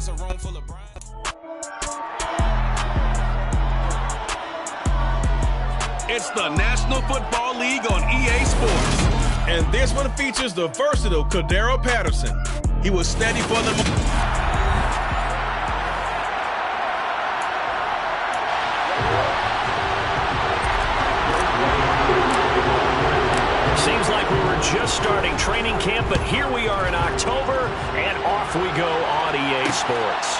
It's a room full of brown. It's the National Football League on EA Sports. And this one features the versatile Cordero Patterson. He was steady for the... Seems like we were just starting training camp, but here we are in October, and off we go on EA Sports.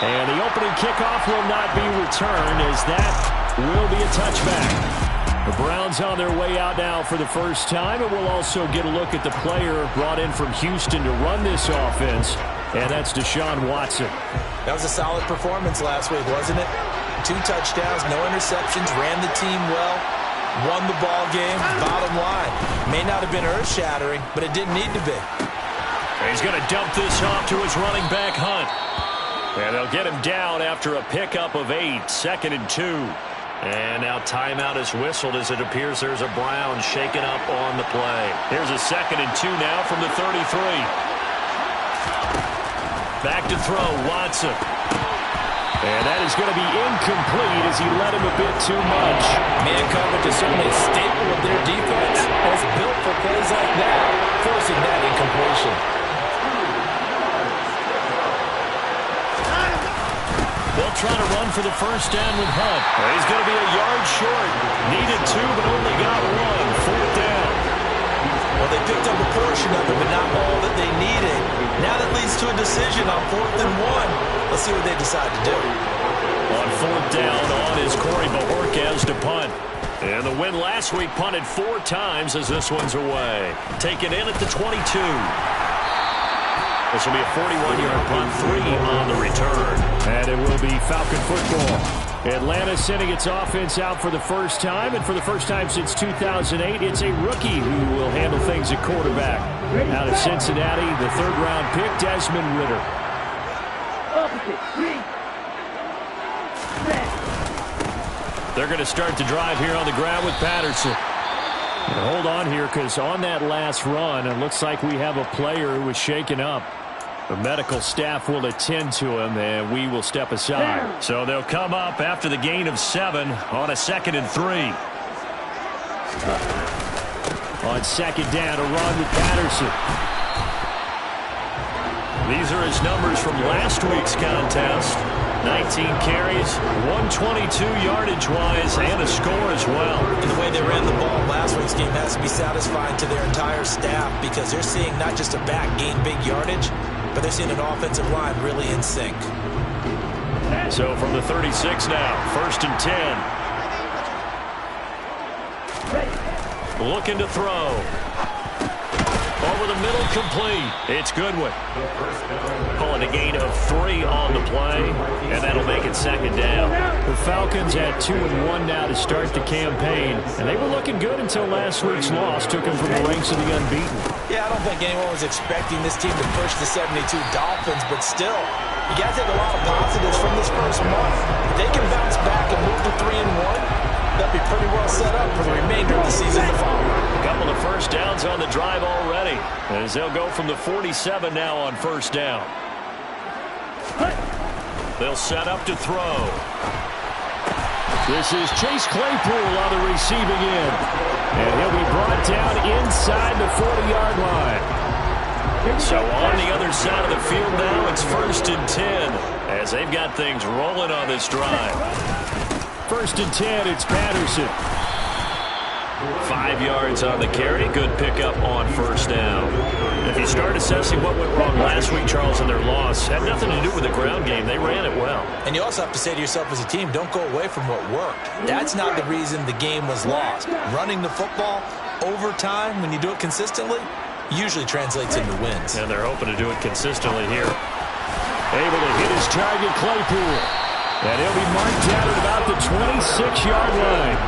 And the opening kickoff will not be returned, as that will be a touchback. The Browns on their way out now for the first time, and we'll also get a look at the player brought in from Houston to run this offense, and that's Deshaun Watson. That was a solid performance last week, wasn't it? 2 touchdowns, no interceptions, ran the team well, won the ball game. Bottom line, may not have been earth-shattering, but it didn't need to be. He's going to dump this off to his running back, Hunt. And they'll get him down after a pickup of 8, 2nd and 2. And now timeout is whistled as it appears there's a Brown shaken up on the play. Here's a 2nd and 2 now from the 33. Back to throw, Watson. And that is going to be incomplete as he led him a bit too much. Man coverage is certainly a staple of their defense. It's built for plays like that, forcing that incompletion. They'll try to run for the first down with Hunt. He's going to be a yard short. Needed 2, but only got 1. 4th down. Well, they picked up a portion of it, but not all that they needed. Now that leads to a decision on 4th and 1. Let's see what they decide to do. On 4th down, on is Corey Bajorquez to punt. And the win last week punted 4 times as this one's away. Taken in at the 22. This will be a 41-yard punt, 3 on the return. And it will be Falcon football. Atlanta sending its offense out for the first time, and for the first time since 2008, it's a rookie who will handle things at quarterback. Out of Cincinnati, the 3rd-round pick, Desmond Ridder. They're going to start the drive here on the ground with Patterson. And hold on here, because on that last run, it looks like we have a player who was shaken up. The medical staff will attend to him, and we will step aside. So they'll come up after the gain of 7 on a 2nd and 3. On 2nd down, a run with Patterson. These are his numbers from last week's contest. 19 carries, 122 yardage-wise, and a score as well. And the way they ran the ball last week's game has to be satisfying to their entire staff, because they're seeing not just a back gain big yardage, but they're seeing an offensive line really in sync. So from the 36 now, 1st and 10. Looking to throw. Over the middle, complete. It's Goodwin. Calling a gain of 3 on the play, and that'll make it 2nd down. The Falcons at 2-1 now to start the campaign, and they were looking good until last week's loss took them from the ranks of the unbeaten. Yeah, I don't think anyone was expecting this team to push the 72 Dolphins, but still, you got to take a lot of positives from this first month. If they can bounce back and move to 3-1, they'll be pretty well set up for the remainder of the season to follow. A couple of first downs on the drive already, as they'll go from the 47 now on 1st down. They'll set up to throw. This is Chase Claypool on the receiving end, and he'll be brought down inside the 40-yard line. So on the other side of the field now, it's 1st and 10, as they've got things rolling on this drive. 1st and 10, it's Patterson. 5 yards on the carry. Good pickup on 1st down. If you start assessing what went wrong last week, Charles, and their loss, had nothing to do with the ground game. They ran it well. And you also have to say to yourself as a team, don't go away from what worked. That's not the reason the game was lost. Running the football over time, when you do it consistently, usually translates into wins. And they're hoping to do it consistently here. Able to hit his target, Claypool. And he'll be marked down at about the 26-yard line.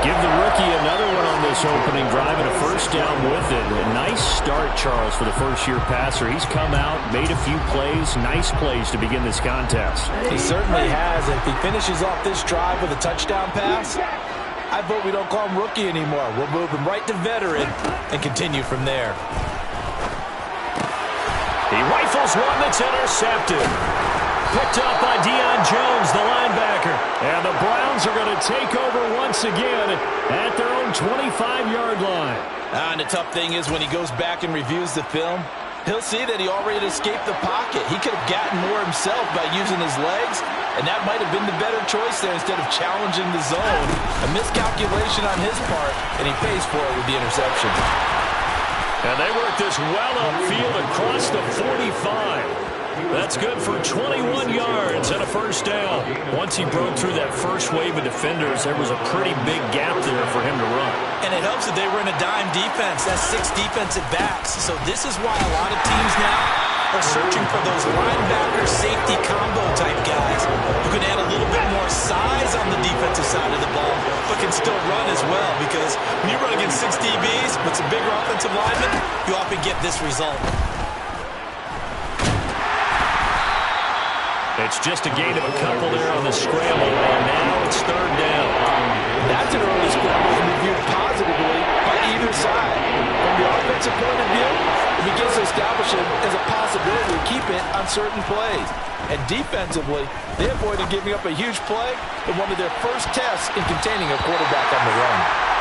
Give the rookie another one on this opening drive and a 1st down with it. A nice start, Charles, for the first-year passer. He's come out, made a few plays, nice plays to begin this contest. He certainly has. If he finishes off this drive with a touchdown pass, I vote we don't call him rookie anymore. We'll move him right to veteran and continue from there. He rifles throws one that's intercepted. Picked up by Deion Jones, the linebacker. And the Browns are going to take over once again at their own 25-yard line. And the tough thing is when he goes back and reviews the film, he'll see that he already escaped the pocket. He could have gotten more himself by using his legs, and that might have been the better choice there instead of challenging the zone. A miscalculation on his part, and he pays for it with the interception. And they work this well upfield across the 45. That's good for 21 yards and a first down. Once he broke through that first wave of defenders, there was a pretty big gap there for him to run. And it helps that they were in a dime defense. That's 6 defensive backs. So this is why a lot of teams now are searching for those linebacker safety combo type guys who can add a little bit more size on the defensive side of the ball, but can still run as well. Because when you run against 6 DBs with some bigger offensive linemen, you often get this result. It's just a gain of a couple there on the scramble, and now it's third down. That's an early scramble reviewed positively by either side. From the offensive point of view, it begins to establish it as a possibility to keep it on certain plays. And defensively, they avoided giving up a huge play in one of their first tests in containing a quarterback on the run.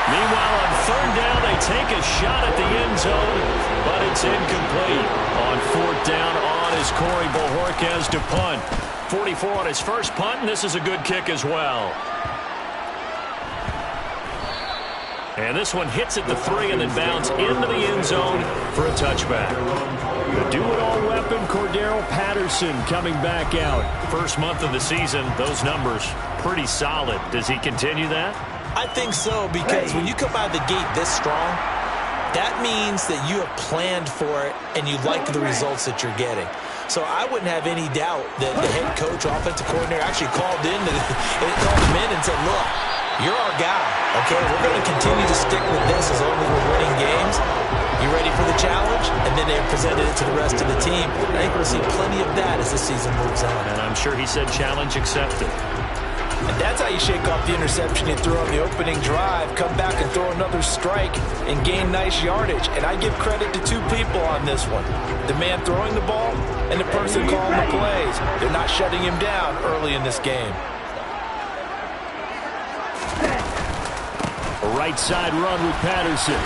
Meanwhile, on third down, they take a shot at the end zone, but it's incomplete. On fourth down, on is Corey Bojorquez to punt. 44 on his first punt, and this is a good kick as well. And this one hits at the 3 and then bounds into the end zone for a touchback. The do-it-all weapon, Cordero Patterson, coming back out. First month of the season, those numbers pretty solid. Does he continue that? I think so, because when you come out of the gate this strong, that means that you have planned for it and you like the results that you're getting. So I wouldn't have any doubt that the head coach, offensive coordinator, actually called him in and said, look, you're our guy, okay? We're going to continue to stick with this as long as we're winning games. You ready for the challenge? And then they presented it to the rest of the team. I think we'll see plenty of that as the season moves on. And I'm sure he said challenge accepted. And that's how you shake off the interception he threw on the opening drive, come back and throw another strike and gain nice yardage. And I give credit to 2 people on this one. The man throwing the ball and the person calling the plays. They're not shutting him down early in this game. A right side run with Patterson.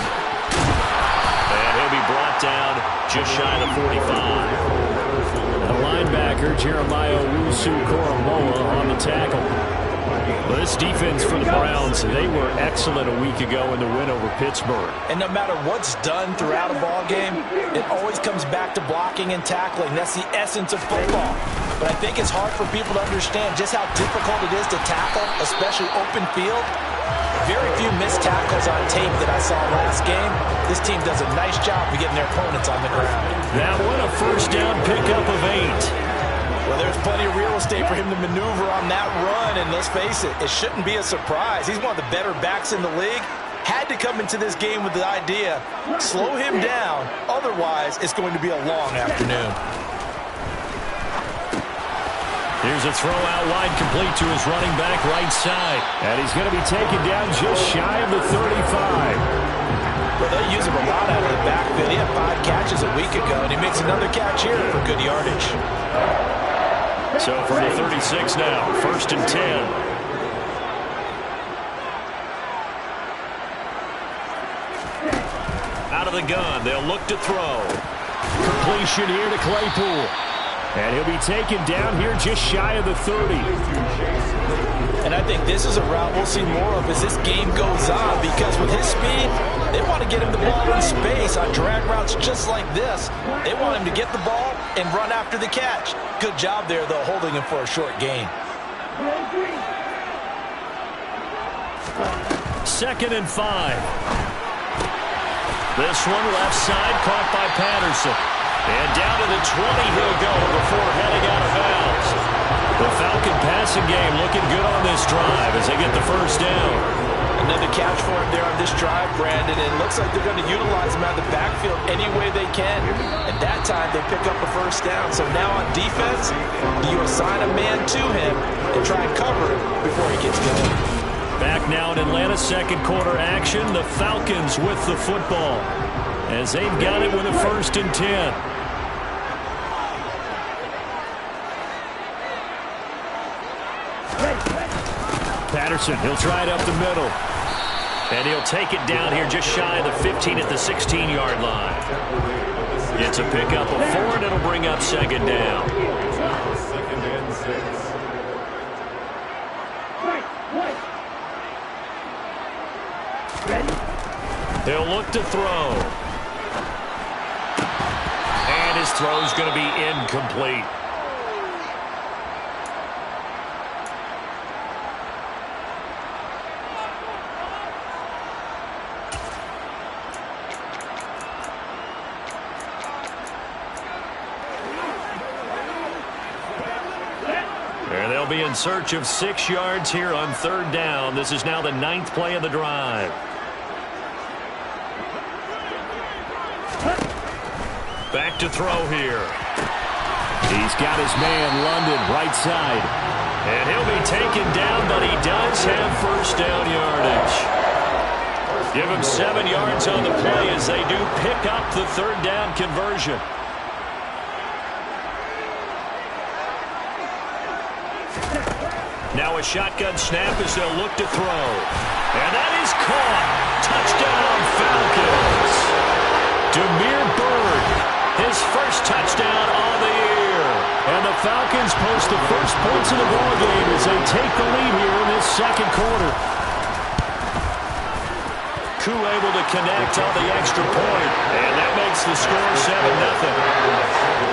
And he'll be brought down just shy of the 45. The linebacker, Jeremiah Owusu-Koramoah, on the tackle. Well, this defense for the Browns, they were excellent a week ago in the win over Pittsburgh. And no matter what's done throughout a ball game, it always comes back to blocking and tackling. That's the essence of football. But I think it's hard for people to understand just how difficult it is to tackle, especially open field. Very few missed tackles on tape that I saw last game. This team does a nice job of getting their opponents on the ground. That one a first down pickup of 8. Well, there's plenty of real estate for him to maneuver on that run, and let's face it, it shouldn't be a surprise. He's one of the better backs in the league. Had to come into this game with the idea, slow him down, otherwise it's going to be a long afternoon. Here's a throw out wide, complete to his running back right side. And he's going to be taken down just shy of the 35. Well, they use him a lot out of the backfield. He had 5 catches a week ago, and he makes another catch here for good yardage. So from the 36 now, first and 10. Out of the gun, they'll look to throw. Completion here to Claypool. And he'll be taken down here just shy of the 30. And I think this is a route we'll see more of as this game goes on, because with his speed, they want to get him the ball in space on drag routes just like this. They want him to get the ball and run after the catch. Good job there, though, holding him for a short gain. Second and 5. This one left side, caught by Patterson. And down to the 20 he'll go before heading out of bounds. The Falcon passing game looking good on this drive as they get the first down. Another catch for him there on this drive, Brandon. And it looks like they're going to utilize him out of the backfield any way they can. And that time they pick up a first down. So now on defense, you assign a man to him and try and cover him before he gets going. Back now in Atlanta, second quarter action. The Falcons with the football as they've got it with a first and 10. Patterson. He'll try it up the middle. And he'll take it down here just shy of the 15 at the 16-yard line. It's a pickup of 4, and it'll bring up second down. He'll look to throw. And his throw's going to be incomplete. And they'll be in search of 6 yards here on 3rd down. This is now the 9th play of the drive. Back to throw here. He's got his man, London, right side. And he'll be taken down, but he does have first down yardage. Give him 7 yards on the play as they do pick up the 3rd down conversion. Now a shotgun snap as they'll look to throw. And that is caught. Touchdown, Falcons. Demir Bird, his first touchdown on the year. And the Falcons post the first points of the ballgame as they take the lead here in this 2nd quarter. Koo able to connect on the extra point. And that makes the score 7-0.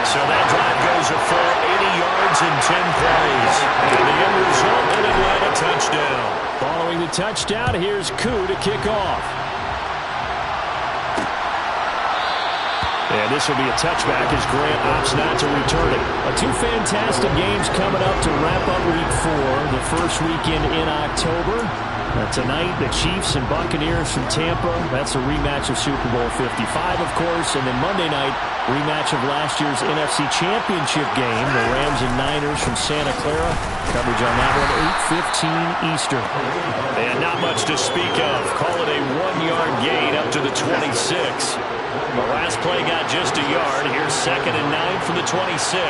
So that drive goes a full 80 yards in 10 plays. And the end result, an Atlanta touchdown. Following the touchdown, here's Koo to kick off. And this will be a touchback as Grant opts not to return it. 2 fantastic games coming up to wrap up Week 4, the first weekend in October. Tonight, the Chiefs and Buccaneers from Tampa. That's a rematch of Super Bowl 55, of course. And then Monday night, rematch of last year's NFC Championship game. The Rams and Niners from Santa Clara. Coverage on that one, 8:15 Eastern. And not much to speak of. Call it a 1-yard gain up to the 26. The last play got just a yard. Here's 2nd and 9 from the 26.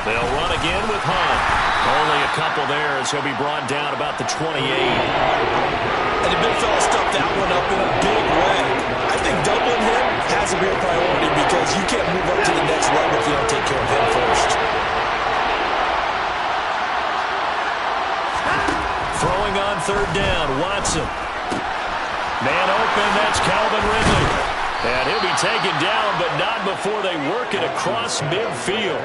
They'll run again with Hunt. Only a couple there as he'll be brought down about the 28. And the big fella stuffed that one up in a big way. I think doubling him has a real priority because you can't move up to the next level if you don't take care of him first. Throwing on 3rd down, Watson. Man open, that's Calvin Ridley. And he'll be taken down, but not before they work it across midfield.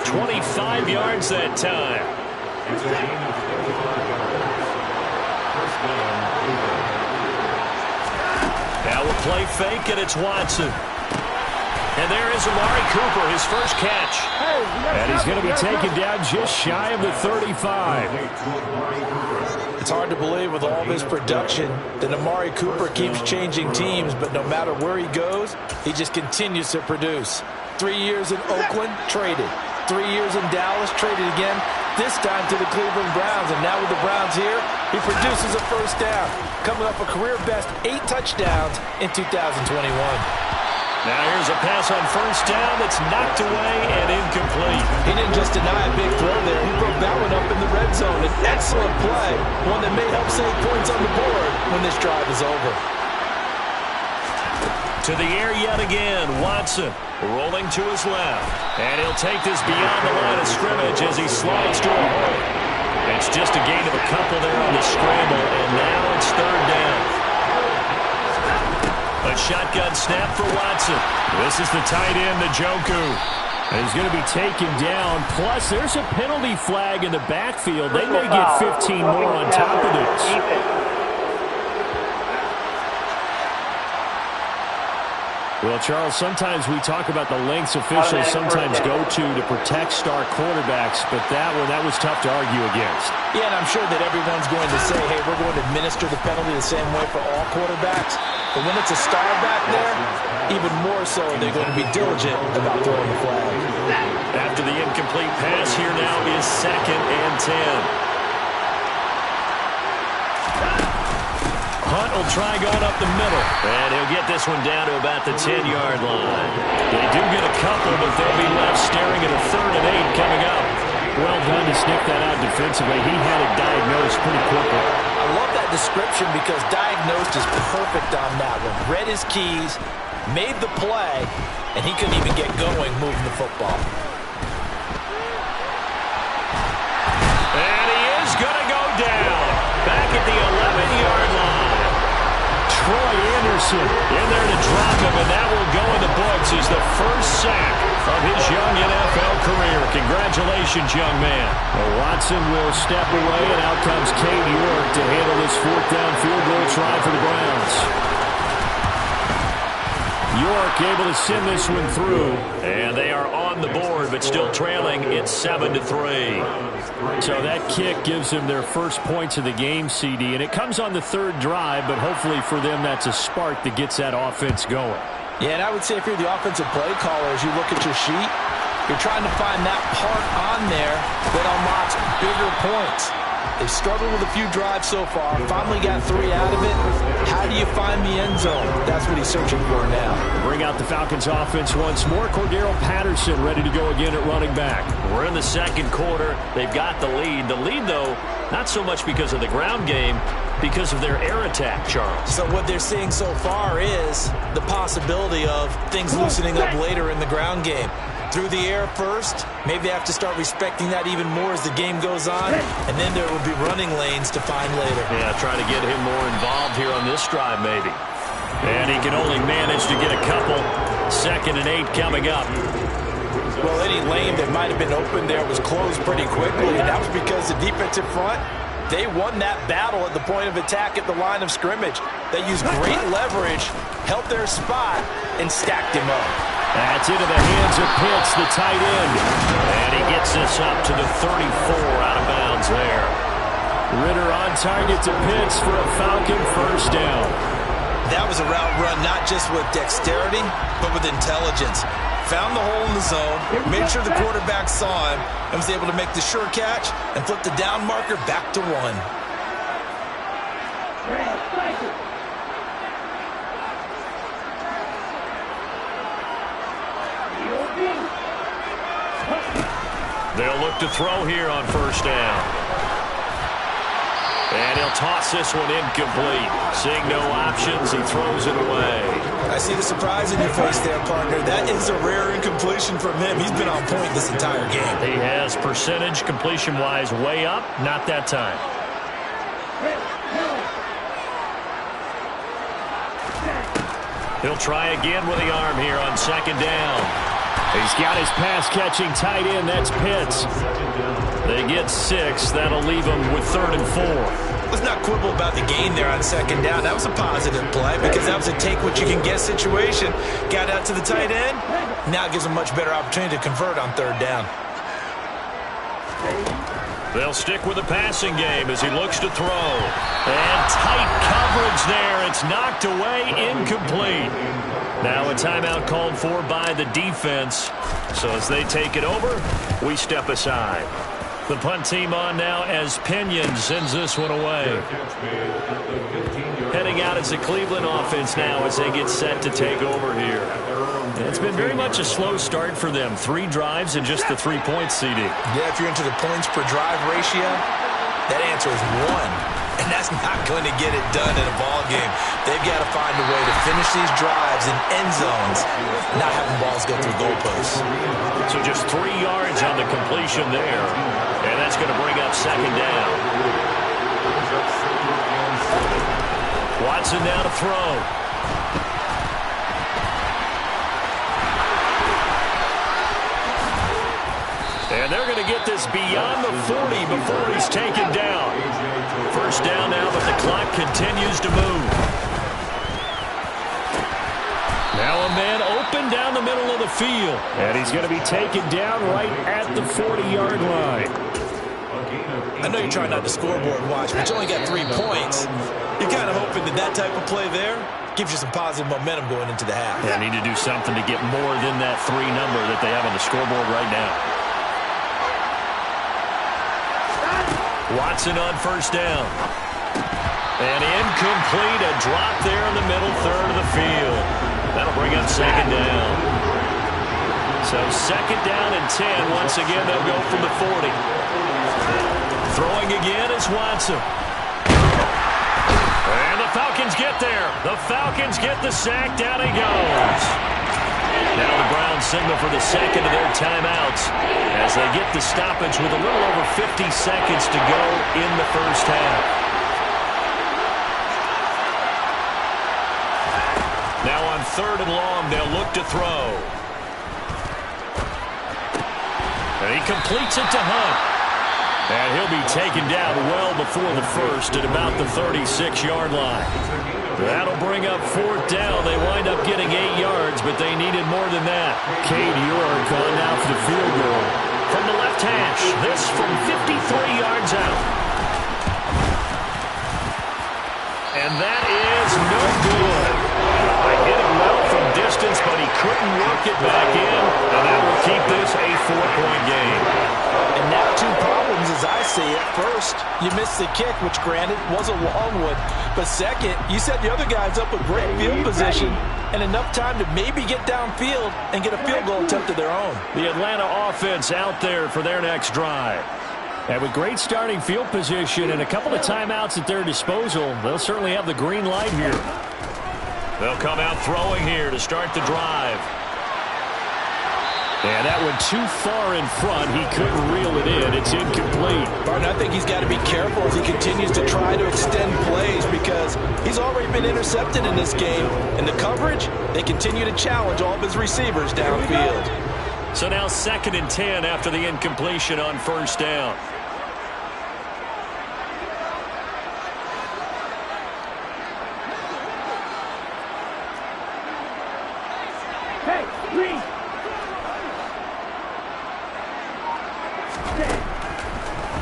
25 yards that time. Now we'll play fake, and it's Watson. And there is Amari Cooper, his first catch. And he's going to be taken down just shy of the 35. It's hard to believe with all of his production that Amari Cooper keeps changing teams, but no matter where he goes, he just continues to produce. 3 years in Oakland, traded. 3 years in Dallas, traded again, this time to the Cleveland Browns. And now with the Browns here, he produces a first down, coming up a career-best 8 touchdowns in 2021. Now here's a pass on first down that's knocked away and incomplete. He didn't just deny a big throw there. He broke that one up in the red zone. An excellent play, one that may help save points on the board when this drive is over. To the air yet again, Watson rolling to his left. And he'll take this beyond the line of scrimmage as he slides to a hole. It's just a gain of a couple there on the scramble, and now it's 3rd down. A shotgun snap for Watson. This is the tight end, Njoku. And he's going to be taken down. Plus, there's a penalty flag in the backfield. They may get 15 more on top of this. Well, Charles, sometimes we talk about the lengths officials sometimes go to protect star quarterbacks, but that was tough to argue against. Yeah, and I'm sure that everyone's going to say, hey, we're going to administer the penalty the same way for all quarterbacks. But when it's a star back there, even more so, they're going to be diligent about throwing the flag. After the incomplete pass, here now is 2nd and 10. Hunt will try going up the middle. And he'll get this one down to about the 10-yard line. They do get a couple, but they'll be left staring at a 3rd and 8 coming up. Well done to sniff that out defensively. He had it diagnosed pretty quickly. I love that description because diagnosed is perfect on that one. Read his keys, made the play, and he couldn't even get going moving the football. And he is going to go down. Back at the 11-yard line. Troy Anderson in there to drop him, and that will go in the books as the first sack of his young NFL career. Congratulations, young man. Well, Watson will step away, and out comes Cade York to handle this fourth down field goal try for the Browns. York able to send this one through, and they are on the board, but still trailing. It's 7-3. So that kick gives them their first points of the game, CD, and it comes on the third drive, but hopefully for them that's a spark that gets that offense going. Yeah, and I would say if you're the offensive play caller, as you look at your sheet, you're trying to find that part on there that unlocks bigger points. They've struggled with a few drives so far, finally got 3 out of it. How do you find the end zone? That's what he's searching for now. Bring out the Falcons offense once more. Cordero Patterson ready to go again at running back. We're in the second quarter. They've got the lead. The lead, though, not so much because of the ground game, because of their air attack, Charles. So what they're seeing so far is the possibility of things loosening up later in the ground game. Through the air first, maybe they have to start respecting that even more as the game goes on, and then there will be running lanes to find later. Yeah, try to get him more involved here on this drive maybe. And he can only manage to get a couple. 2nd and 8 coming up. Well, any lane that might have been open there was closed pretty quickly, and that was because the defensive front, they won that battle at the point of attack at the line of scrimmage. They used great leverage, held their spot, and stacked him up. That's into the hands of Pitts, the tight end. And he gets this up to the 34, out of bounds there. Ritter on target to Pitts for a Falcon first down. That was a route run not just with dexterity, but with intelligence. Found the hole in the zone, made sure the quarterback saw him, and was able to make the sure catch and flip the down marker back to 1. They'll look to throw here on first down. And he'll toss this one incomplete. Seeing no options, he throws it away. I see the surprise in your face there, partner. That is a rare incompletion from him. He's been on point this entire game. He has percentage completion-wise way up. Not that time. He'll try again with the arm here on 2nd down. He's got his pass-catching tight end. That's Pitts. They get 6. That'll leave them with 3rd and 4. Let's not quibble about the gain there on 2nd down. That was a positive play because that was a take-what-you-can-get situation. Got out to the tight end. Now it gives them much better opportunity to convert on 3rd down. They'll stick with the passing game as he looks to throw. And tight coverage there. It's knocked away, incomplete. Now a timeout called for by the defense. So as they take it over, we step aside. The punt team on now as Pinion sends this one away. Heading out as the Cleveland offense now as they get set to take over here. It's been very much a slow start for them. 3 drives and just the 3 points, CD. Yeah, if you're into the points per drive ratio, that answer is 1. And that's not going to get it done in a ball game. They've got to find a way to finish these drives in end zones, not having balls go through goalposts. So just 3 yards on the completion there. And that's going to bring up 2nd down. Watson now to throw. And they're going to get this beyond the 40 before he's taken down. First down now, but the clock continues to move. Now a man open down the middle of the field. And he's going to be taken down right at the 40-yard line. I know you're trying not to scoreboard watch, but you only got 3 points. You're kind of hoping that that type of play there gives you some positive momentum going into the half. Yeah, need to do something to get more than that 3 number that they have on the scoreboard right now. Watson on first down. And incomplete, a drop there in the middle third of the field. That'll bring up 2nd down. So second down and 10. Once again, they'll go from the 40. Throwing again is Watson. And the Falcons get there. The Falcons get the sack. Down he goes. Now the Browns signal for the second of their timeouts as they get the stoppage with a little over 50 seconds to go in the first half. Now on 3rd and long, they'll look to throw. And he completes it to Hunt. And he'll be taken down well before the first at about the 36-yard line. That'll bring up 4th down. They wind up getting 8 yards, but they needed more than that. Cade York on now for the field goal. From the left hash, this from 53 yards out. And that is no good. I hit it well from distance, but he couldn't work it back in, and that will keep this a 4-point game. And now 2 problems as I see it. First, you missed the kick, which granted was a long one. But second, you set the other guys up with great field position and enough time to maybe get downfield and get a field goal attempt of their own. The Atlanta offense out there for their next drive. And with great starting field position and a couple of timeouts at their disposal, they'll certainly have the green light here. They'll come out throwing here to start the drive. And that went too far in front. He couldn't reel it in. It's incomplete. Barton, I think he's got to be careful as he continues to try to extend plays because he's already been intercepted in this game. And the coverage, they continue to challenge all of his receivers downfield. So now 2nd and 10 after the incompletion on 1st down.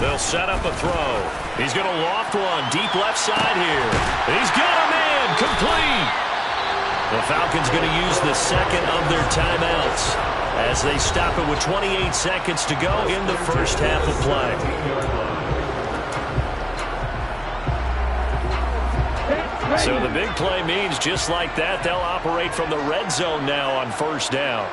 They'll set up a throw. He's going to loft one deep left side here. He's got a man complete. The Falcons going to use the second of their timeouts as they stop it with 28 seconds to go in the first half of play. So the big play means just like that, they'll operate from the red zone now on 1st down.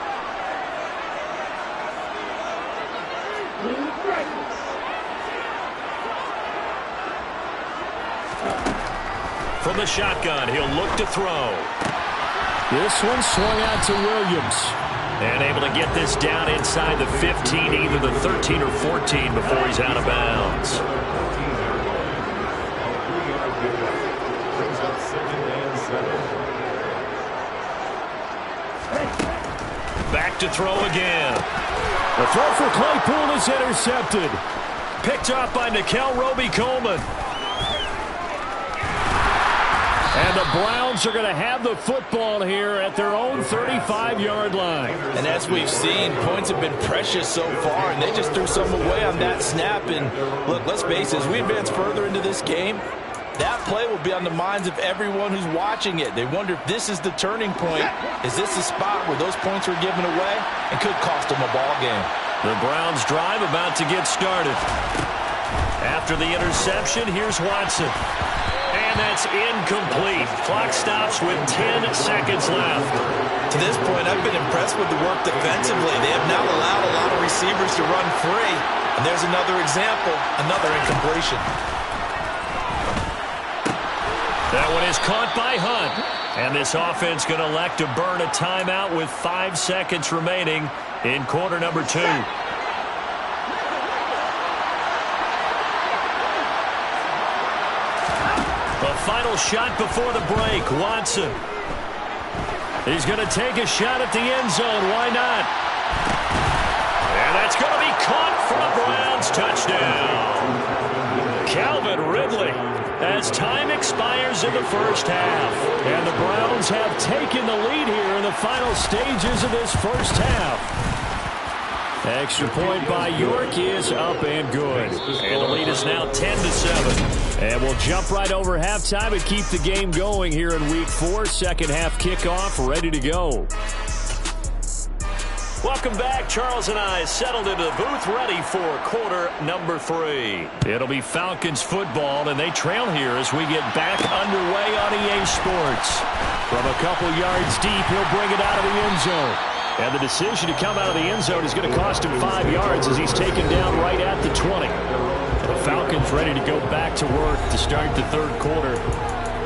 From the shotgun, he'll look to throw. This one swung out to Williams. And able to get this down inside the 15, either the 13 or 14 before he's out of bounds. Back to throw again. The throw for Claypool is intercepted. Picked off by Nikel Roby-Coleman. And the Browns are going to have the football here at their own 35-yard line. And as we've seen, points have been precious so far, and they just threw some away on that snap. And look, let's face it, as we advance further into this game, that play will be on the minds of everyone who's watching it. They wonder if this is the turning point. Is this the spot where those points were given away and could cost them a ball game? The Browns drive about to get started. After the interception, here's Watson. And that's incomplete. Clock stops with 10 seconds left. To this point, I've been impressed with the work defensively. They have now allowed a lot of receivers to run free. And there's another example, another incompletion. That one is caught by Hunt. And this offense going to elect to burn a timeout with 5 seconds remaining in quarter number 2. The final shot before the break, Watson. He's going to take a shot at the end zone. Why not? And that's going to be caught for a Browns touchdown. Calvin Ridley, as time expires in the first half. And the Browns have taken the lead here in the final stages of this first half. Extra point by York is up and good. And the lead is now 10-7. And we'll jump right over halftime and keep the game going here in Week 4. Second half kickoff ready to go. Welcome back. Charles and I settled into the booth ready for quarter number 3. It'll be Falcons football, and they trail here as we get back underway on EA Sports. From a couple yards deep, he'll bring it out of the end zone. And the decision to come out of the end zone is going to cost him 5 yards as he's taken down right at the 20. The Falcons ready to go back to work to start the third quarter.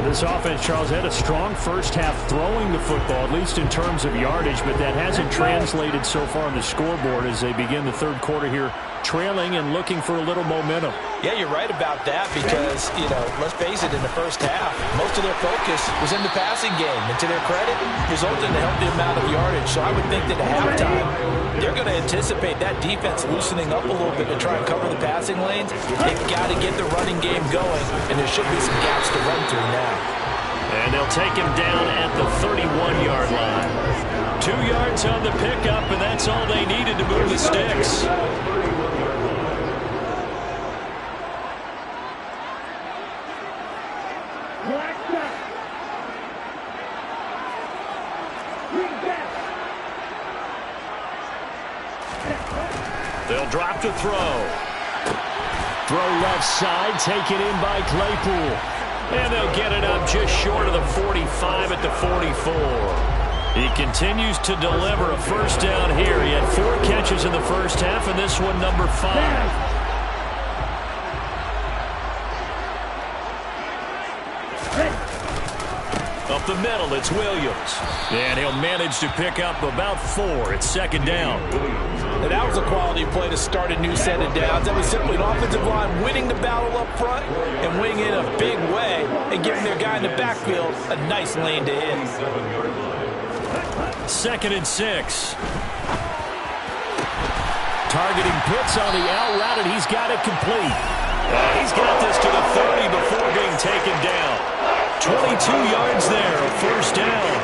This offense, Charles, had a strong first half throwing the football, at least in terms of yardage, but that hasn't translated so far on the scoreboard as they begin the third quarter here, trailing and looking for a little momentum. Yeah, you're right about that because, let's face it, in the first half, most of their focus was in the passing game. And to their credit, resulted in a healthy amount of yardage. So I would think that at halftime, they're going to anticipate that defense loosening up a little bit to try and cover the passing lanes. They've got to get the running game going, and there should be some gaps to run through now. And they'll take him down at the 31-yard line. 2 yards on the pickup, and that's all they needed to move the sticks. They'll drop to throw. Throw left side, taken in by Claypool. And they'll get it up just short of the 45 at the 44. He continues to deliver a first down here. He had 4 catches in the first half, and this one number 5. Up the middle, it's Williams. And he'll manage to pick up about 4. It's second down. And that was a quality play to start a new set of downs. That was simply an offensive line winning the battle up front and winning in a big way and giving their guy in the backfield a nice lane to hit. 2nd and 6. Targeting Pitts on the out route, and he's got it complete. He's got this to the 30 before being taken down. 22 yards there, a first down.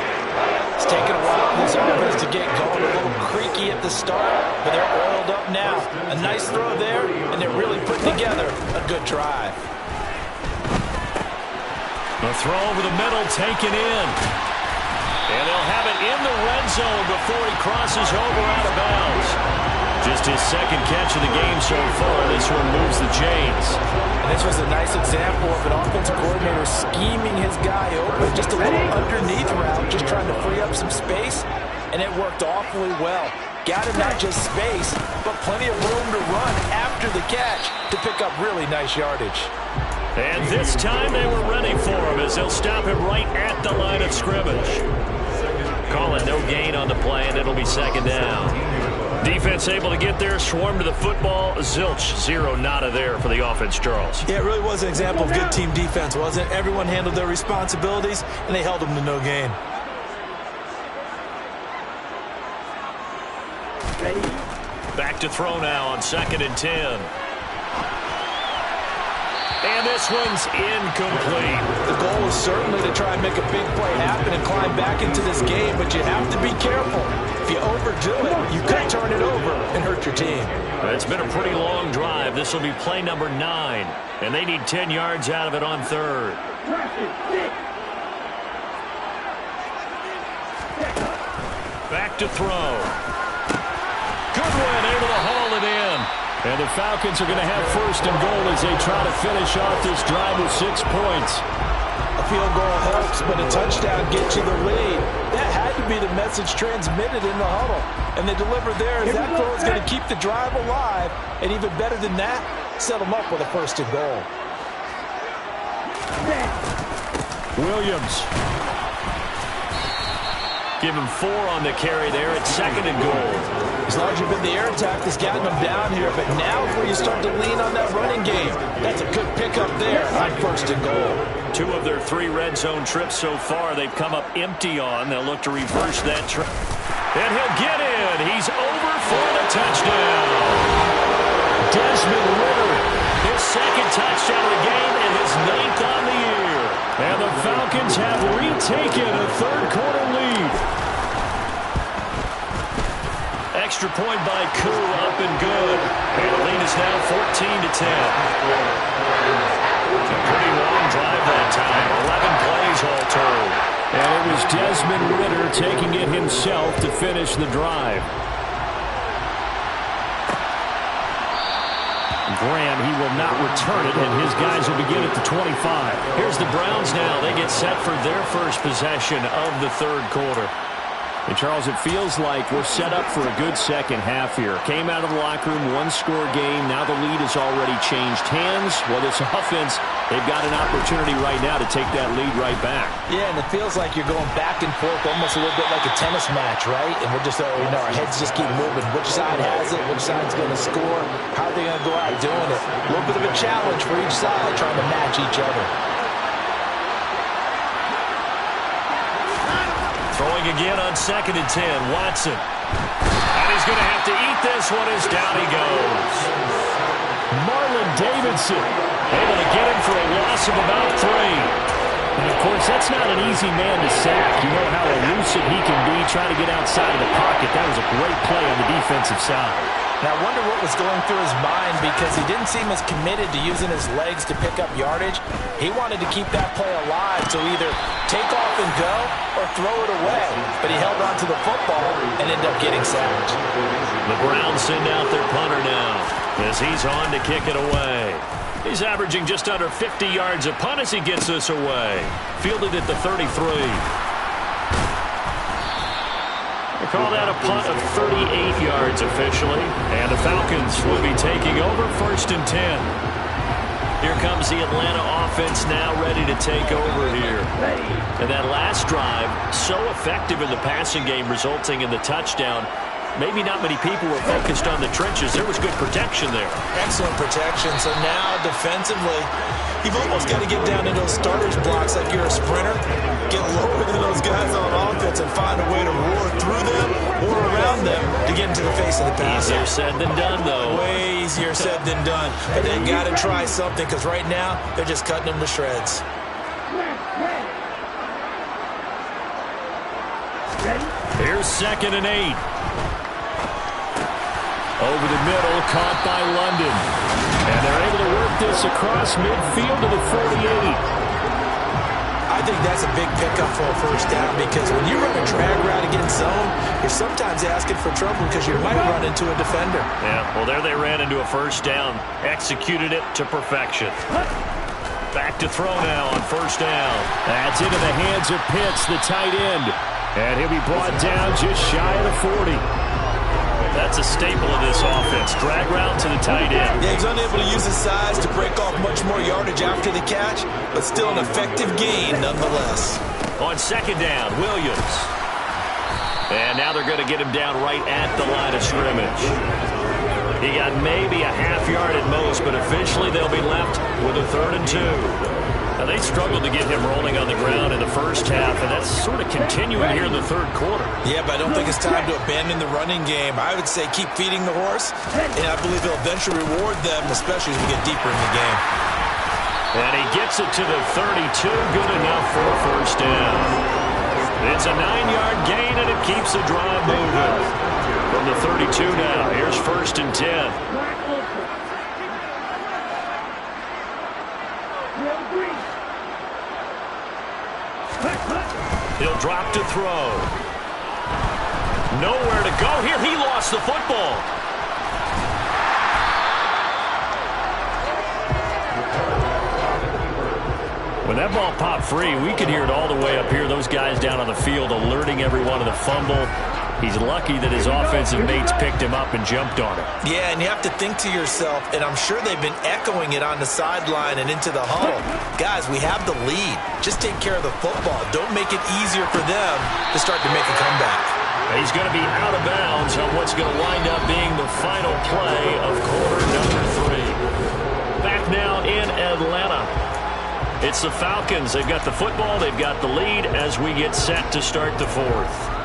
It's taken a while for this offense to get going, a little creaky at the start, but they're oiled up now. A nice throw there, and they're really putting together a good drive. The throw over the middle, taken in. And they'll have it in the red zone before he crosses over out of bounds. Just his second catch of the game so far. This one moves the chains. And this was a nice example of an offensive coordinator scheming his guy open. Just a little underneath route, just trying to free up some space. And it worked awfully well. Got him not just space, but plenty of room to run after the catch to pick up really nice yardage. And this time they were ready for him as they'll stop him right at the line of scrimmage. Calling no gain on the play, and it'll be second down. Defense able to get there, swarm to the football. Zilch, 0 nada there for the offense, Charles. Yeah, it really was an example of good team defense, wasn't it? Everyone handled their responsibilities, and they held them to no gain. Back to throw now on 2nd and 10. And this one's incomplete. The goal is certainly to try and make a big play happen and climb back into this game, but you have to be careful. If you overdo it, you could turn it over and hurt your team. It's been a pretty long drive. This will be play number 9, and they need 10 yards out of it on 3rd. Back to throw. Good one, able to haul it in. And the Falcons are going to have 1st and goal as they try to finish off this drive with 6 points. A field goal helps, but a touchdown gets you the lead. That had to be the message transmitted in the huddle. And they delivered there as that throw is going to keep the drive alive. And even better than that, set them up with a 1st and goal. Williams. Give him 4 on the carry there at 2nd and goal. It's largely been the air attack that's gotten them down here, but now is where you start to lean on that running game. That's a good pickup there on 1st and goal. 2 of their 3 red zone trips so far they've come up empty on. They'll look to reverse that trip. And he'll get in. He's over for the touchdown. Desmond Ritter. His 2nd touchdown of the game and his 9th on the year. And the Falcons have retaken a third quarter lead. Extra point by Koo, up and good. And the lead is now 14-10. A pretty long drive that time. 11 plays all told. And it was Desmond Ritter taking it himself to finish the drive. Graham, he will not return it, and his guys will begin at the 25. Here's the Browns now. They get set for their first possession of the third quarter. And, Charles, it feels like we're set up for a good second half here. Came out of the locker room, one-score game. Now the lead has already changed hands. Well, this offense, they've got an opportunity right now to take that lead right back. Yeah, and it feels like you're going back and forth almost a little bit like a tennis match, right? And we're just, our heads just keep moving. Which side has it? Which side's going to score? How are they going to go out doing it? A little bit of a challenge for each side trying to match each other. Throwing again on 2nd and 10, Watson. And he's going to have to eat this one as down he goes. Marlon Davidson able to get him for a loss of about 3. And, of course, that's not an easy man to sack. You know how elusive he can be trying to get outside of the pocket. That was a great play on the defensive side. Now, I wonder what was going through his mind because he didn't seem as committed to using his legs to pick up yardage. He wanted to keep that play alive, so either take off and go or throw it away. But he held on to the football and ended up getting sacked. The Browns send out their punter now as he's on to kick it away. He's averaging just under 50 yards a punt as he gets this away. Fielded at the 33. They call that a punt of 38 yards officially. And the Falcons will be taking over 1st and 10. Here comes the Atlanta offense now ready to take over here. And that last drive, so effective in the passing game, resulting in the touchdown. Maybe not many people were focused on the trenches. There was good protection there. Excellent protection. So now defensively, you've almost got to get down to those starters blocks like you're a sprinter. Get lower than those guys on offense and find a way to roar through them or around them to get into the face of the pass. Easier said than done, though. Way easier said than done. But they got to try something because right now they're just cutting them to shreds. Here's 2nd and 8. Over the middle, caught by London. And they're able to work this across midfield to the 48. I think that's a big pickup for a first down because when you run a drag route against zone, you're sometimes asking for trouble because you might run into a defender. Yeah, well, there they ran into a first down. Executed it to perfection. Back to throw now on 1st down. That's into the hands of Pitts, the tight end. And he'll be brought down just shy of the 40. That's a staple of this offense. Drag route to the tight end. Yeah, he's unable to use his size to break off much more yardage after the catch, but still an effective gain nonetheless. On 2nd down, Williams. And now they're going to get him down right at the line of scrimmage. He got maybe a half yard at most, but eventually they'll be left with a 3rd and 2. Now, they struggled to get him rolling on the ground in the first half, and that's sort of continuing here in the 3rd quarter. Yeah, but I don't think it's time to abandon the running game. I would say keep feeding the horse, and I believe he'll eventually reward them, especially as we get deeper in the game. And he gets it to the 32, good enough for a 1st down. It's a 9-yard gain, and it keeps the drive moving. From the 32 now, here's 1st and 10. He'll drop to throw. Nowhere to go here. He lost the football. When that ball popped free, we could hear it all the way up here. Those guys down on the field alerting everyone of the fumble. He's lucky that his offensive mates picked him up and jumped on him. Yeah, and you have to think to yourself, and I'm sure they've been echoing it on the sideline and into the huddle. Guys, we have the lead. Just take care of the football. Don't make it easier for them to start to make a comeback. He's going to be out of bounds on what's going to wind up being the final play of quarter number 3. Back now in Atlanta. It's the Falcons. They've got the football. They've got the lead as we get set to start the 4th.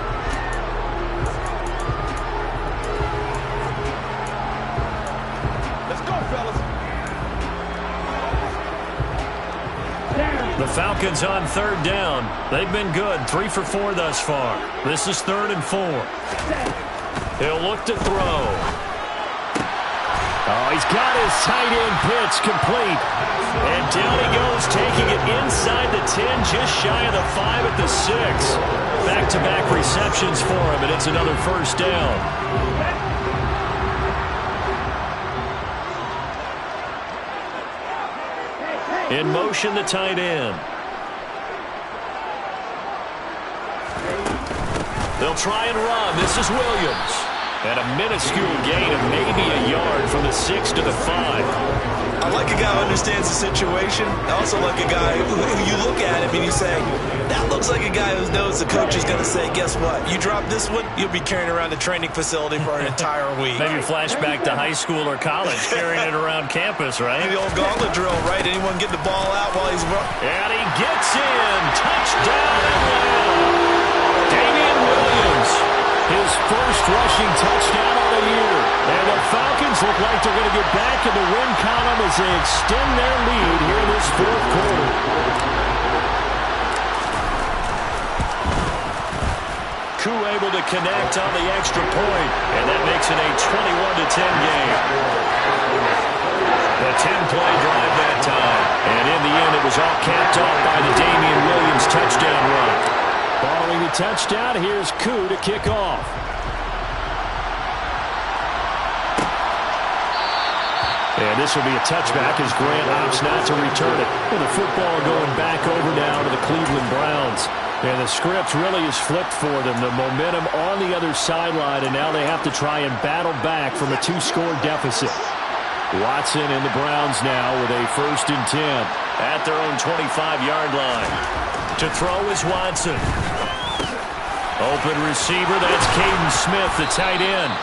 The Falcons on 3rd down. They've been good. 3 for 4 thus far. This is 3rd and 4. He'll look to throw. Oh, he's got his tight end pitch complete. And down he goes, taking it inside the 10, just shy of the 5 at the 6. Back-to-back receptions for him, and it's another 1st down. In motion, the tight end. They'll try and run. This is Williams. And a minuscule gain of maybe a yard from the 6 to the 5. I like a guy who understands the situation. I also like a guy who you look at him and you say, that looks like a guy who knows the coach is going to say, guess what? You drop this one, you'll be carrying around the training facility for an entire week. Maybe flashback to high school or college, carrying it around campus, right? The old gauntlet drill, right? Anyone get the ball out while he's running? And he gets in. Touchdown, Atlanta. Damian Williams. His first rushing touchdown of the year. And the Falcons look like they're going to get back in the win column as they extend their lead here in this fourth quarter. Koo able to connect on the extra point, and that makes it a 21-10 game. The 10-play drive that time. And in the end, it was all capped off by the Damian Williams touchdown run. Following the touchdown, here's Koo to kick off. And this will be a touchback as Grant opts not to return it. And the football going back over now to the Cleveland Browns. And the script really is flipped for them. The momentum on the other sideline, and now they have to try and battle back from a 2-score deficit. Watson and the Browns now with a 1st and 10 at their own 25-yard line. To throw is Watson. Open receiver, that's Caden Smith, the tight end.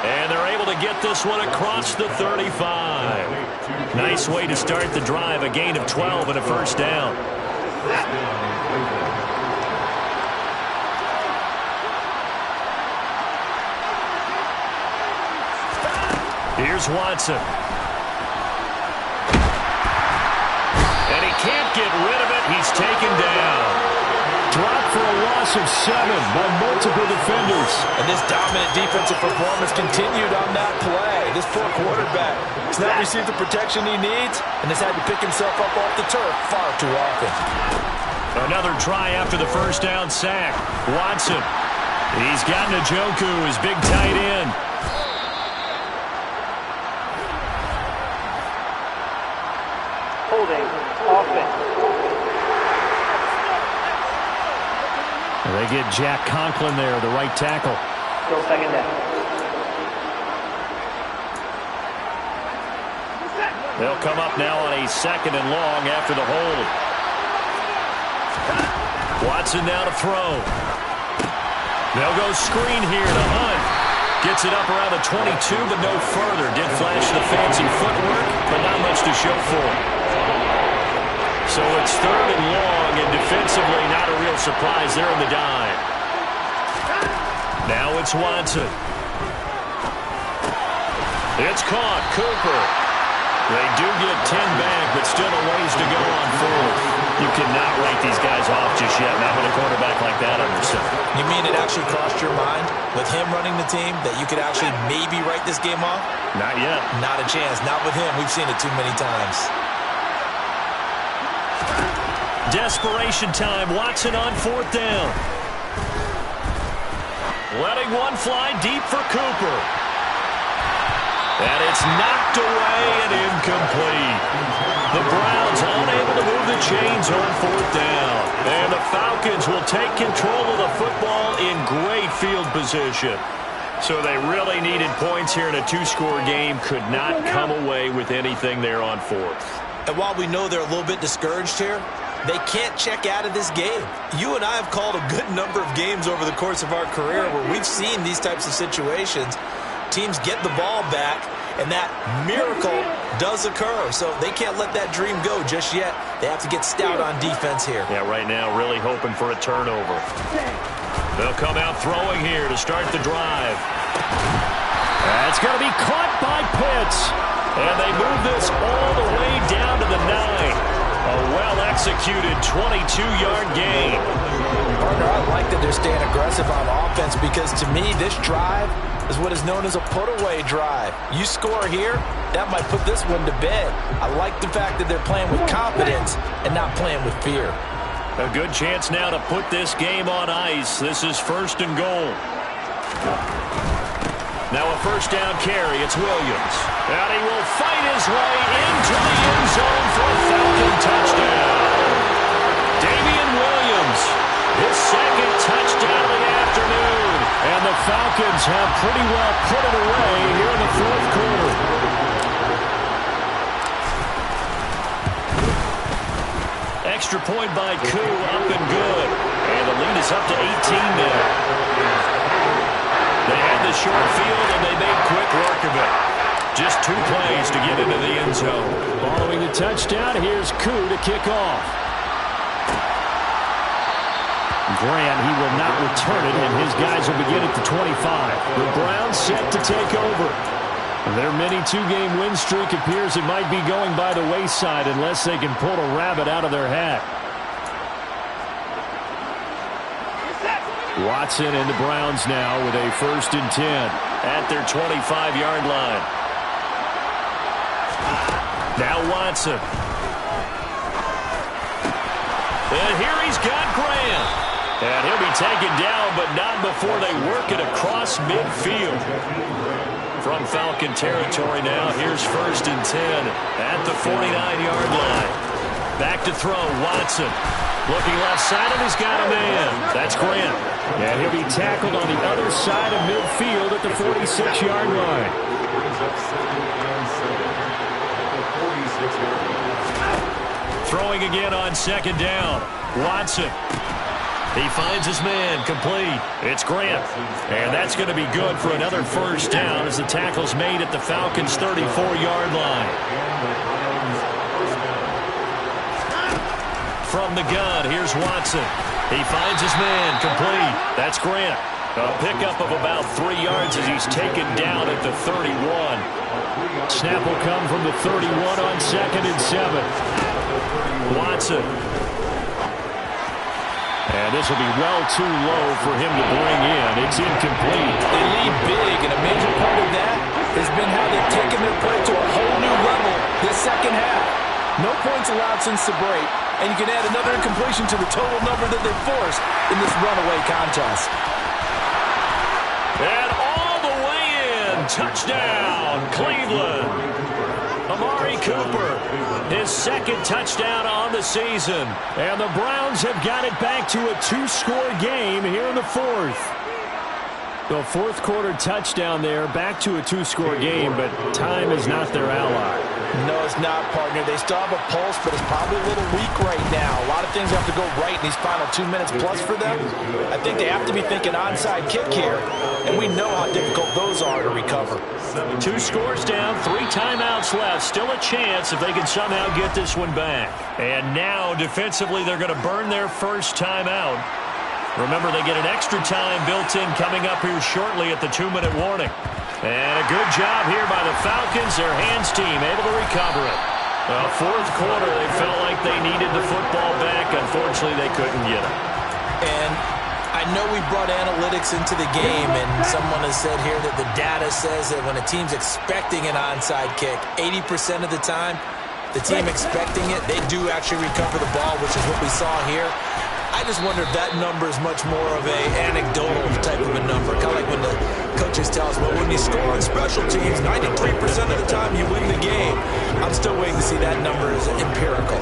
And they're able to get this one across the 35. Nice way to start the drive, a gain of 12 and a 1st down. Here's Watson. And he can't get rid of it. He's taken down. Dropped for a loss of 7 by multiple defenders. And this dominant defensive performance continued on that play. This poor quarterback has not received the protection he needs and has had to pick himself up off the turf far too often. Another try after the 1st down sack. Watson. He's got Njoku, his big tight end. Holding offense. They get Jack Conklin there, the right tackle. Still 2nd down. They'll come up now on a 2nd and long after the hold. Watson now to throw. They'll go screen here to Hunt. Gets it up around the 22, but no further. Did flash the fancy footwork, but not much to show for it. So it's 3rd and long, and defensively not a real surprise. They're in the dive. Now it's Watson. It's caught. Cooper. They do get 10 back, but still a ways to go on 4th. You cannot write these guys off just yet, not with a quarterback like that under center. You mean it actually crossed your mind with him running the team that you could actually maybe write this game off? Not yet. Not a chance. Not with him. We've seen it too many times. Desperation time. Watson on 4th down. Letting one fly deep for Cooper. And it's knocked away and incomplete. The Browns unable to move the chains on 4th down. And the Falcons will take control of the football in great field position. So they really needed points here in a 2-score game. Could not come away with anything there on 4th. And while we know they're a little bit discouraged here, they can't check out of this game. You and I have called a good number of games over the course of our career where we've seen these types of situations. Teams get the ball back, and that miracle does occur. So they can't let that dream go just yet. They have to get stout on defense here. Yeah, right now really hoping for a turnover. They'll come out throwing here to start the drive. That's going to be caught by Pitts. And they move this all the way down to the 9. A well-executed 22-yard gain. Partner, I like that they're staying aggressive on offense because, to me, this drive is what is known as a put-away drive. You score here, that might put this one to bed. I like the fact that they're playing with confidence and not playing with fear. A good chance now to put this game on ice. This is 1st and goal. Now a 1st down carry. It's Williams. And he will fight his way into the end zone for a Falcon touchdown. Damian Williams, his 2nd touchdown of the afternoon. Falcons have pretty well put it away here in the fourth quarter. Extra point by Koo, up and good. And the lead is up to 18 now. They had the short field, and they made quick work of it. Just 2 plays to get into the end zone. Following the touchdown, here's Koo to kick off. Grant, he will not return it, and his guys will begin at the 25. The Browns set to take over. Their mini 2-game win streak appears it might be going by the wayside unless they can pull a rabbit out of their hat. Watson and the Browns now with a 1st and 10 at their 25-yard line. Now Watson. And here he's got Grant. And he'll be taken down, but not before they work it across midfield. From Falcon territory now, here's 1st and 10 at the 49-yard line. Back to throw, Watson. Looking left side, and he's got a man. That's Grant. And he'll be tackled on the other side of midfield at the 46-yard line. Throwing again on 2nd down. Watson. He finds his man, complete. It's Grant. And that's going to be good for another 1st down as the tackle's made at the Falcons' 34-yard line. From the gun, here's Watson. He finds his man, complete. That's Grant. A pickup of about 3 yards as he's taken down at the 31. Snap will come from the 31 on 2nd and 7. Watson. And this will be well too low for him to bring in. It's incomplete. They lead big, and a major part of that has been how they've taken their play to a whole new level this second half. No points allowed since the break, and you can add another incompletion to the total number that they've forced in this runaway contest. And all the way in. Touchdown, Cleveland. Amari Cooper, his 2nd touchdown on the season. And the Browns have got it back to a 2-score game here in the 4th. The 4th quarter touchdown there, back to a 2-score game, but time is not their ally. No, it's not, partner. They still have a pulse, but it's probably a little weak right now. A lot of things have to go right in these final 2 minutes plus for them. I think they have to be thinking onside kick here, and we know how difficult those are to recover. 2 scores down, 3 timeouts left. Still a chance if they can somehow get this one back. And now, defensively, they're going to burn their 1st timeout. Remember, they get an extra time built in coming up here shortly at the 2-minute warning. And a good job here by the Falcons. Their hands team able to recover it. The 4th quarter, they felt like they needed the football back. Unfortunately, they couldn't get it. And I know we brought analytics into the game, and someone has said here that the data says that when a team's expecting an onside kick, 80% of the time, the team expecting it, they do actually recover the ball, which is what we saw here. I just wonder if that number is much more of a anecdotal type of a number. Kind of like when the coaches tell us, well, when you score on special teams, 93% of the time you win the game. I'm still waiting to see that number as empirical.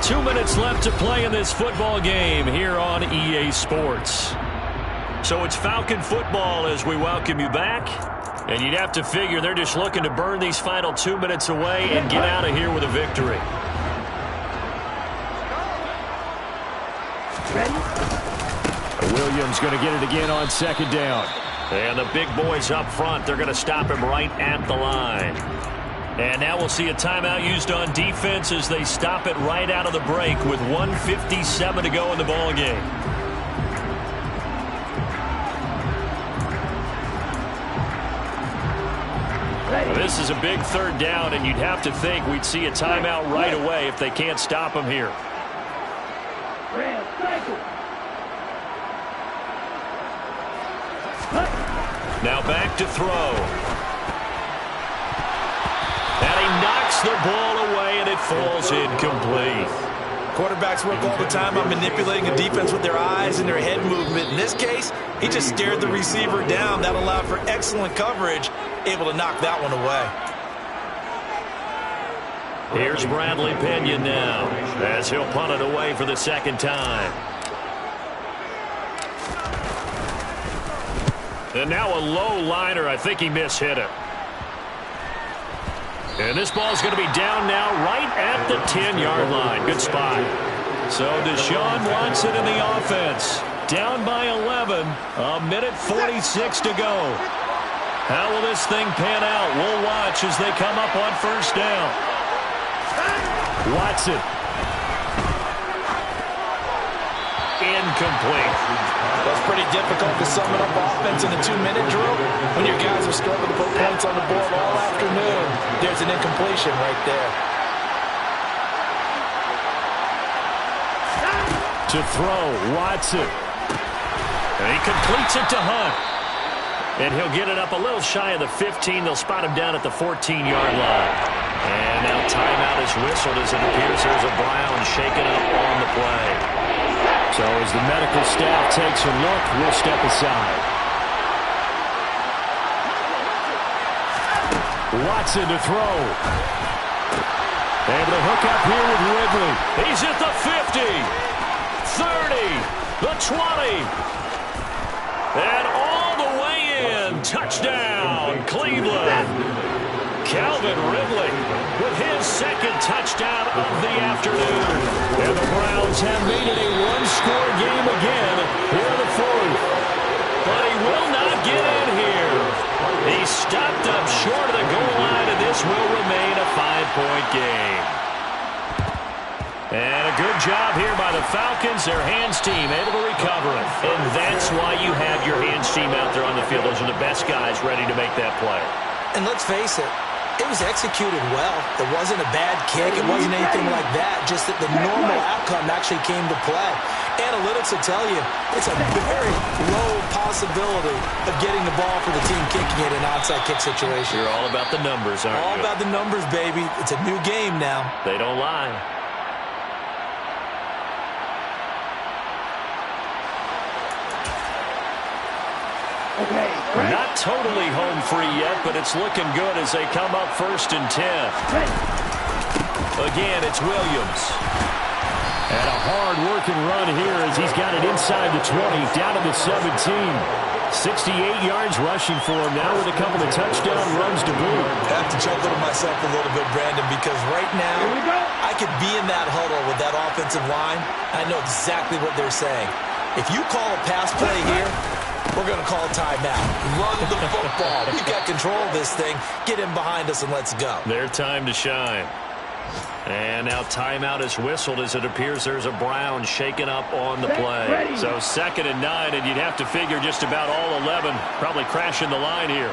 Two minutes left to play in this football game here on EA Sports. So it's Falcon football as we welcome you back. And you'd have to figure they're just looking to burn these final 2 minutes away and get out of here with a victory. Williams going to get it again on 2nd down. And the big boys up front, they're going to stop him right at the line. And now we'll see a timeout used on defense as they stop it right out of the break with 1:57 to go in the ball game. This is a big 3rd down, and you'd have to think we'd see a timeout right away if they can't stop him here. Now back to throw. And he knocks the ball away, and it falls incomplete. Quarterbacks work all the time on manipulating a defense with their eyes and their head movement. In this case, he just stared the receiver down. That allowed for excellent coverage, able to knock that one away. Here's Bradley Pinion now as he'll punt it away for the second time. And now a low liner. I think he mishit it. And this ball's going to be down now right at the 10-yard line. Good spot. So Deshaun Watson in the offense. Down by 11. A minute 46 to go. How will this thing pan out? We'll watch as they come up on first down. Watson. Incomplete. That's pretty difficult to sum it up offense in a 2-minute drill when your guys have struggled to put points on the board all afternoon. There's an incompletion right there. To throw, Watson. And he completes it to Hunt. And he'll get it up a little shy of the 15. They'll spot him down at the 14-yard line. And now timeout is whistled as it appears there's a Brown shaken up on the play. So as the medical staff takes a look, we'll step aside. Watson to throw. Able to hook up here with Ridley. He's at the 50, 30, the 20. And all the way in. Touchdown, Cleveland. Calvin Ridley with his second touchdown of the afternoon. And the Browns have made it a one-score game again here in the fourth. But he will not get in here. He stopped up short of the goal line, and this will remain a 5-point game. And a good job here by the Falcons. Their hands team able to recover it. And that's why you have your hands team out there on the field. Those are the best guys ready to make that play. And let's face it, it was executed well. It wasn't a bad kick. It wasn't anything like that. Just that the normal outcome actually came to play. Analytics will tell you it's a very low possibility of getting the ball for the team kicking it in an onside kick situation. You're all about the numbers, aren't you? All about the numbers, baby. It's a new game now. They don't lie. Okay. Not totally home free yet, but it's looking good as they come up 1st and 10. Again, it's Williams. And a hard-working run here as he's got it inside the 20, down to the 17. 68 yards rushing for him now with a couple of touchdown runs to boot. I have to chuckle to myself a little bit, Brandon, because right now I could be in that huddle with that offensive line. I know exactly what they're saying. If you call a pass play here, we're going to call a timeout. Run the football. We've got control of this thing. Get in behind us and let's go. Their time to shine. And now timeout is whistled as it appears there's a Brown shaken up on the play. So 2nd and 9, and you'd have to figure just about all 11 probably crashing the line here.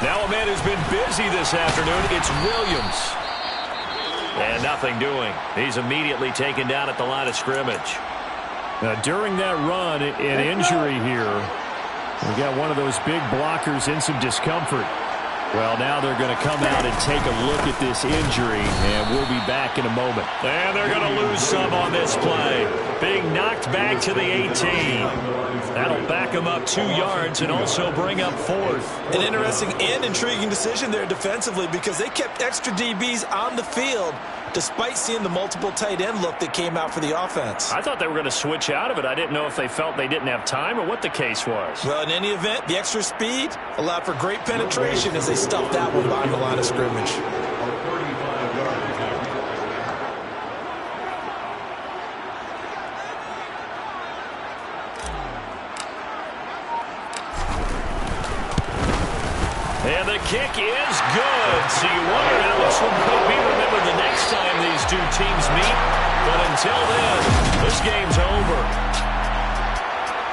Now a man who's been busy this afternoon, it's Williams. And nothing doing. He's immediately taken down at the line of scrimmage. Now, during that run, an injury here. We got one of those big blockers in some discomfort. Well, now they're going to come out and take a look at this injury, and we'll be back in a moment. And they're going to lose some on this play. Being knocked back to the 18. That'll back them up 2 yards and also bring up 4th. An interesting and intriguing decision there defensively because they kept extra DBs on the field despite seeing the multiple tight end look that came out for the offense. I thought they were going to switch out of it. I didn't know if they felt they didn't have time or what the case was. Well, in any event, the extra speed allowed for great penetration as they stuffed that one behind the line of scrimmage. And the kick is good. So you wonder how this one could be remembered the next time these two teams meet. But until then, this game's over.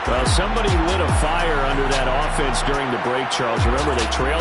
Well, somebody lit a fire under that offense during the break, Charles. Remember, they trailed it.